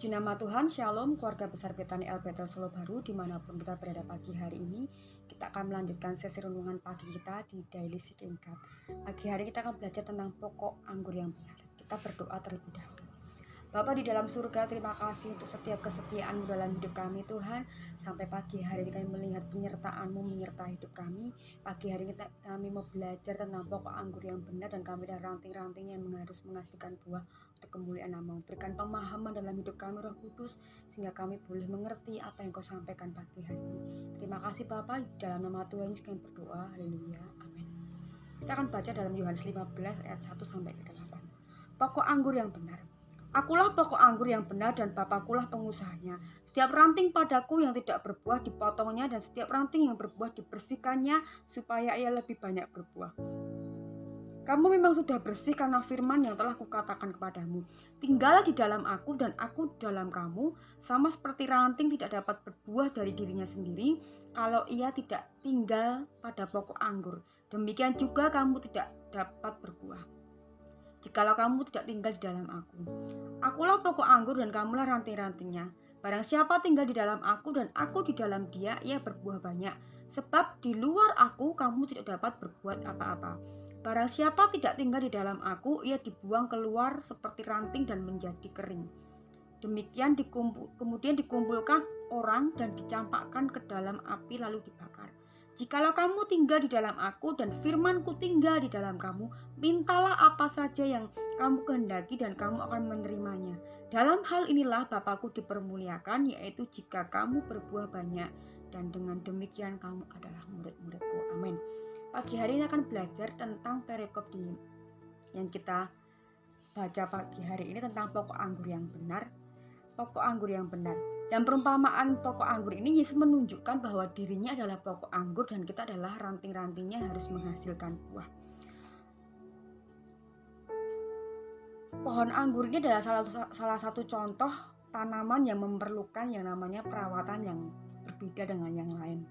Puji nama Tuhan, Shalom, keluarga besar Betani El Bethel Solo Baru, dimanapun kita berada pagi hari ini. Kita akan melanjutkan sesi renungan pagi kita di Daily Seeking God. Pagi hari kita akan belajar tentang pokok anggur yang benar. Kita berdoa terlebih dahulu. Bapa di dalam surga, terima kasih untuk setiap kesetiaan-Mu dalam hidup kami Tuhan. Sampai pagi hari ini kami melihat penyertaan-Mu menyertai hidup kami. Pagi hari ini kami mau belajar tentang pokok anggur yang benar, dan kami dan ranting-ranting yang harus menghasilkan buah untuk kemuliaan nama-Mu. Berikan pemahaman dalam hidup kami Roh Kudus, sehingga kami boleh mengerti apa yang Kau sampaikan pagi hari ini. Terima kasih Bapa, dalam nama Tuhan Yesus kami berdoa. Haleluya, amin. Kita akan baca dalam Yohanes 15 ayat 1 sampai 8. Pokok anggur yang benar. Akulah pokok anggur yang benar dan Bapakulah pengusahanya. Setiap ranting padaku yang tidak berbuah dipotongnya, dan setiap ranting yang berbuah dibersihkannya supaya ia lebih banyak berbuah. Kamu memang sudah bersih karena firman yang telah kukatakan kepadamu. Tinggallah di dalam aku dan aku di dalam kamu. Sama seperti ranting tidak dapat berbuah dari dirinya sendiri kalau ia tidak tinggal pada pokok anggur, demikian juga kamu tidak dapat berbuah jikalau kamu tidak tinggal di dalam aku. Akulah pokok anggur dan kamulah ranting-rantingnya. Barang siapa tinggal di dalam aku dan aku di dalam dia, ia berbuah banyak. Sebab di luar aku kamu tidak dapat berbuat apa-apa. Barang siapa tidak tinggal di dalam aku, ia dibuang keluar seperti ranting dan menjadi kering. Demikian kemudian dikumpulkan orang dan dicampakkan ke dalam api lalu dibakar. Jikalau kamu tinggal di dalam aku dan firman-Ku tinggal di dalam kamu, mintalah apa saja yang kamu kehendaki dan kamu akan menerimanya. Dalam hal inilah Bapa-Ku dipermuliakan, yaitu jika kamu berbuah banyak, dan dengan demikian kamu adalah murid-murid-Ku. Amin. Pagi hari ini akan belajar tentang perikop yang kita baca pagi hari ini tentang pokok anggur yang benar. Pokok anggur yang benar. Dan perumpamaan pokok anggur ini, Yesus menunjukkan bahwa dirinya adalah pokok anggur dan kita adalah ranting-rantingnya yang harus menghasilkan buah. Pohon anggur ini adalah salah satu contoh tanaman yang memerlukan yang namanya perawatan yang berbeda dengan yang lain.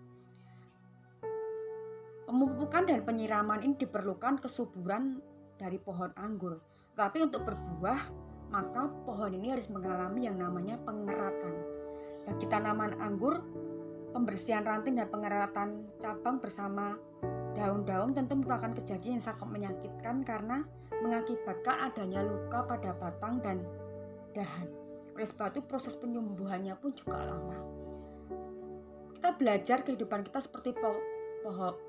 Pemupukan dan penyiraman ini diperlukan kesuburan dari pohon anggur. Tapi untuk berbuah, maka pohon ini harus mengalami yang namanya pengeratan. Bagi tanaman anggur, pembersihan ranting dan pengeratan cabang bersama daun-daun tentu merupakan kejadian yang sangat menyakitkan karena mengakibatkan adanya luka pada batang dan dahan. Oleh sebab itu proses penyembuhannya pun juga lama. Kita belajar kehidupan kita seperti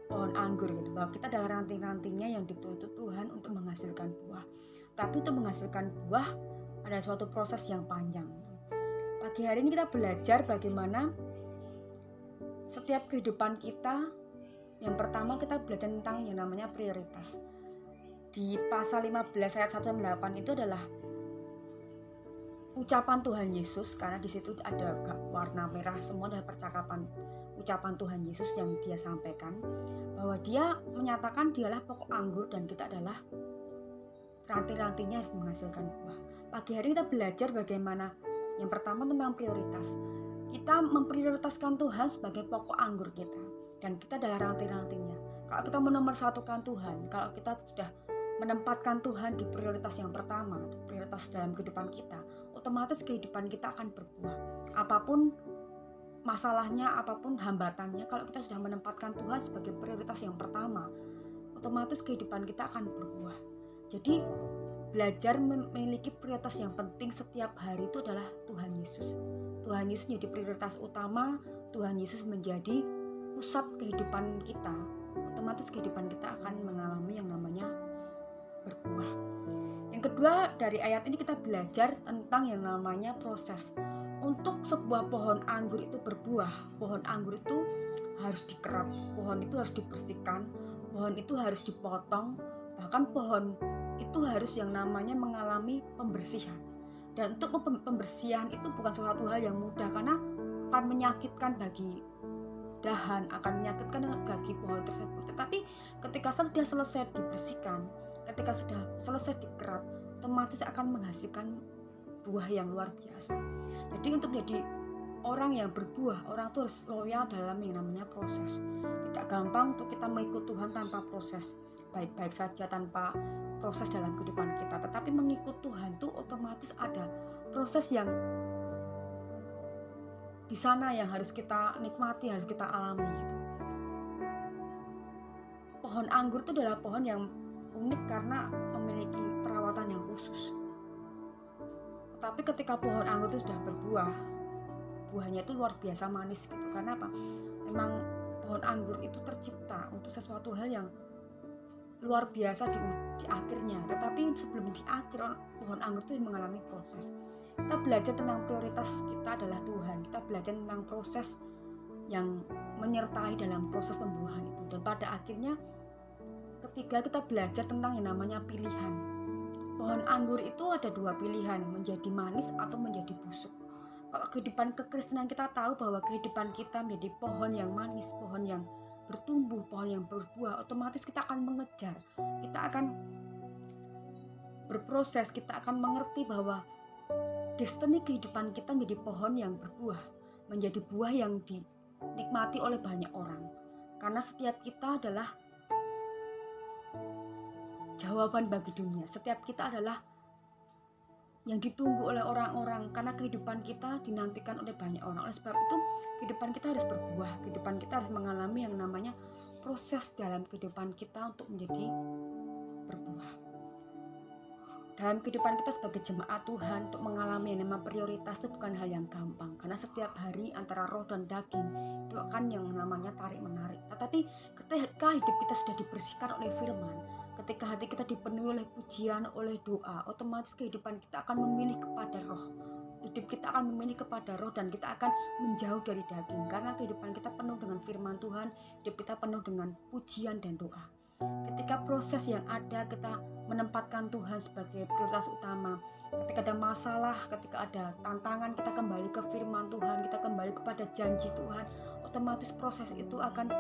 pohon anggur gitu, bahwa kita adalah ranting-rantingnya yang dituntut Tuhan untuk menghasilkan buah. Tapi untuk menghasilkan buah ada suatu proses yang panjang. Pagi hari ini kita belajar bagaimana setiap kehidupan kita. Yang pertama kita belajar tentang yang namanya prioritas. Di pasal 15 ayat 1-8 itu adalah ucapan Tuhan Yesus, karena di situ ada warna merah semua adalah percakapan ucapan Tuhan Yesus yang dia sampaikan, bahwa dia menyatakan dialah pokok anggur dan kita adalah ranting-rantingnya harus menghasilkan buah. Pagi hari kita belajar bagaimana yang pertama tentang prioritas. Kita memprioritaskan Tuhan sebagai pokok anggur kita, dan kita adalah ranting-rantingnya. Kalau kita menomorsatukan Tuhan, kalau kita sudah menempatkan Tuhan di prioritas yang pertama, prioritas dalam kehidupan kita, otomatis kehidupan kita akan berbuah. Apapun masalahnya, apapun hambatannya, kalau kita sudah menempatkan Tuhan sebagai prioritas yang pertama, otomatis kehidupan kita akan berbuah. Jadi belajar memiliki prioritas yang penting setiap hari itu adalah Tuhan Yesus. Tuhan Yesus menjadi prioritas utama, Tuhan Yesus menjadi pusat kehidupan kita. Otomatis kehidupan kita akan mengalami yang namanya berbuah. Yang kedua, dari ayat ini kita belajar tentang yang namanya proses. Untuk sebuah pohon anggur itu berbuah, pohon anggur itu harus dikerat, pohon itu harus dibersihkan, pohon itu harus dipotong, bahkan pohon itu harus yang namanya mengalami pembersihan. Dan untuk pembersihan itu bukan suatu hal yang mudah, karena akan menyakitkan bagi dahan, akan menyakitkan bagi pohon tersebut. Tetapi ketika sudah selesai dibersihkan, ketika sudah selesai dikerat, otomatis akan menghasilkan buah yang luar biasa. Jadi untuk menjadi orang yang berbuah, orang itu harus loyal dalam yang namanya proses. Tidak gampang untuk kita mengikut Tuhan tanpa proses. Baik-baik saja tanpa proses dalam kehidupan kita, tetapi mengikut Tuhan itu otomatis ada proses yang di sana yang harus kita nikmati, harus kita alami gitu. Pohon anggur itu adalah pohon yang unik karena memiliki perawatan yang khusus. Tapi ketika pohon anggur itu sudah berbuah, buahnya itu luar biasa manis gitu. Karena apa? Memang pohon anggur itu tercipta untuk sesuatu hal yang luar biasa di akhirnya. Tetapi sebelum di akhir, pohon anggur itu mengalami proses. Kita belajar tentang prioritas kita adalah Tuhan. Kita belajar tentang proses yang menyertai dalam proses pembuahan itu. Dan pada akhirnya ketika kita belajar tentang yang namanya pilihan, pohon anggur itu ada dua pilihan, menjadi manis atau menjadi busuk. Kalau kehidupan kekristenan kita tahu bahwa kehidupan kita menjadi pohon yang manis, pohon yang bertumbuh, pohon yang berbuah, otomatis kita akan mengejar, kita akan berproses, kita akan mengerti bahwa destiny kehidupan kita menjadi pohon yang berbuah, menjadi buah yang dinikmati oleh banyak orang. Karena setiap kita adalah jawaban bagi dunia, setiap kita adalah yang ditunggu oleh orang-orang, karena kehidupan kita dinantikan oleh banyak orang. Oleh sebab itu kehidupan kita harus berbuah, kehidupan kita harus mengalami yang namanya proses dalam kehidupan kita untuk menjadi berbuah. Dalam kehidupan kita sebagai jemaat Tuhan, untuk mengalami yang namanya prioritas itu bukan hal yang gampang, karena setiap hari antara roh dan daging itu akan yang namanya tarik menarik. Tetapi ketika hidup kita sudah dibersihkan oleh firman, ketika hati kita dipenuhi oleh pujian, oleh doa, otomatis kehidupan kita akan memilih kepada roh. Hidup kita akan memilih kepada roh dan kita akan menjauh dari daging. Karena kehidupan kita penuh dengan firman Tuhan, hidup kita penuh dengan pujian dan doa. Ketika proses yang ada kita menempatkan Tuhan sebagai prioritas utama, ketika ada masalah, ketika ada tantangan, kita kembali ke firman Tuhan, kita kembali kepada janji Tuhan, otomatis proses itu akan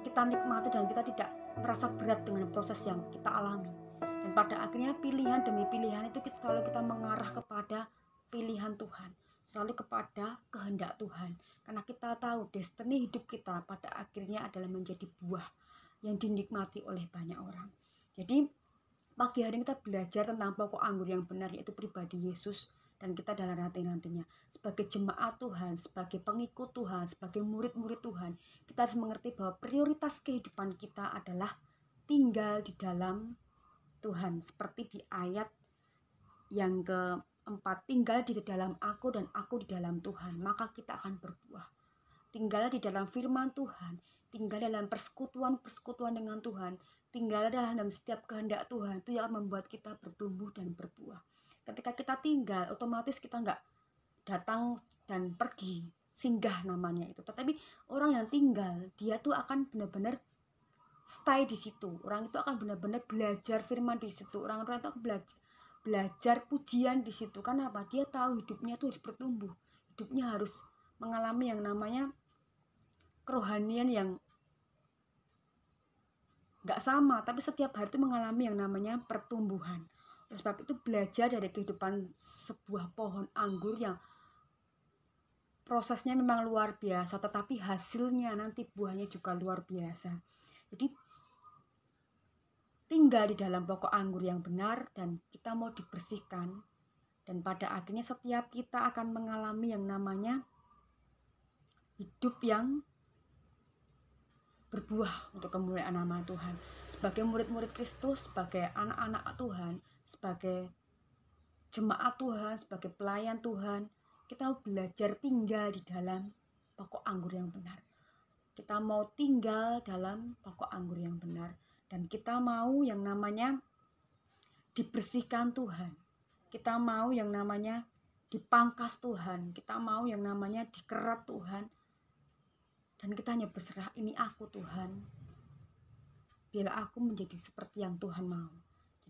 kita nikmati dan kita tidak merasa berat dengan proses yang kita alami. Dan pada akhirnya pilihan demi pilihan itu selalu kita mengarah kepada pilihan Tuhan, selalu kepada kehendak Tuhan. Karena kita tahu destiny hidup kita pada akhirnya adalah menjadi buah yang dinikmati oleh banyak orang. Jadi pagi hari ini kita belajar tentang pokok anggur yang benar, yaitu pribadi Yesus, dan kita dalam nantinya sebagai jemaat Tuhan, sebagai pengikut Tuhan, sebagai murid-murid Tuhan, kita harus mengerti bahwa prioritas kehidupan kita adalah tinggal di dalam Tuhan. Seperti di ayat yang keempat, tinggal di dalam aku dan aku di dalam Tuhan, maka kita akan berbuah. Tinggal di dalam firman Tuhan, tinggal dalam persekutuan dengan Tuhan, tinggal dalam setiap kehendak Tuhan, itu yang membuat kita bertumbuh dan berbuah. Ketika kita tinggal, otomatis kita nggak datang dan pergi, singgah namanya itu. Tetapi orang yang tinggal, dia tuh akan benar-benar stay di situ. Orang itu akan benar-benar belajar firman di situ. Orang-orang itu akan belajar pujian di situ. Karena apa? Dia tahu hidupnya tuh harus bertumbuh. Hidupnya harus mengalami yang namanya kerohanian yang gak sama, tapi setiap hari itu mengalami yang namanya pertumbuhan. Oleh sebab itu belajar dari kehidupan sebuah pohon anggur yang prosesnya memang luar biasa, tetapi hasilnya nanti buahnya juga luar biasa. Jadi tinggal di dalam pokok anggur yang benar dan kita mau dibersihkan, dan pada akhirnya setiap kita akan mengalami yang namanya hidup yang berbuah untuk kemuliaan nama Tuhan. Sebagai murid-murid Kristus, sebagai anak-anak Tuhan, sebagai jemaat Tuhan, sebagai pelayan Tuhan, kita mau belajar tinggal di dalam pokok anggur yang benar. Kita mau tinggal dalam pokok anggur yang benar. Dan kita mau yang namanya dibersihkan Tuhan. Kita mau yang namanya dipangkas Tuhan. Kita mau yang namanya dikerat Tuhan. Dan kita hanya berserah, ini aku Tuhan, biarlah aku menjadi seperti yang Tuhan mau.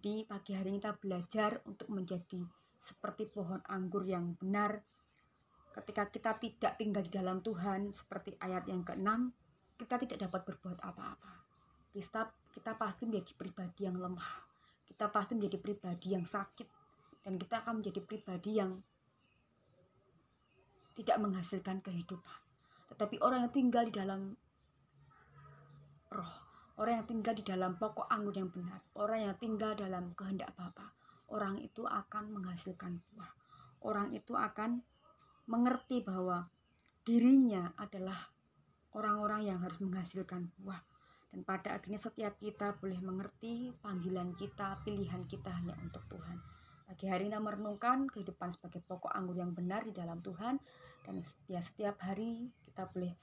Jadi pagi hari ini kita belajar untuk menjadi seperti pohon anggur yang benar. Ketika kita tidak tinggal di dalam Tuhan, seperti ayat yang ke-6, kita tidak dapat berbuat apa-apa. Kita pasti menjadi pribadi yang lemah. Kita pasti menjadi pribadi yang sakit. Dan kita akan menjadi pribadi yang tidak menghasilkan kehidupan. Tetapi orang yang tinggal di dalam roh, orang yang tinggal di dalam pokok anggur yang benar, orang yang tinggal dalam kehendak Bapa, orang itu akan menghasilkan buah. Orang itu akan mengerti bahwa dirinya adalah orang-orang yang harus menghasilkan buah. Dan pada akhirnya setiap kita boleh mengerti panggilan kita, pilihan kita hanya untuk Tuhan. Pagi hari kita merenungkan kehidupan sebagai pokok anggur yang benar di dalam Tuhan. Dan setiap hari kita boleh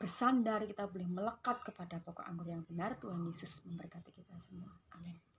bersandar, kita boleh melekat kepada pokok anggur yang benar. Tuhan Yesus memberkati kita semua. Amin.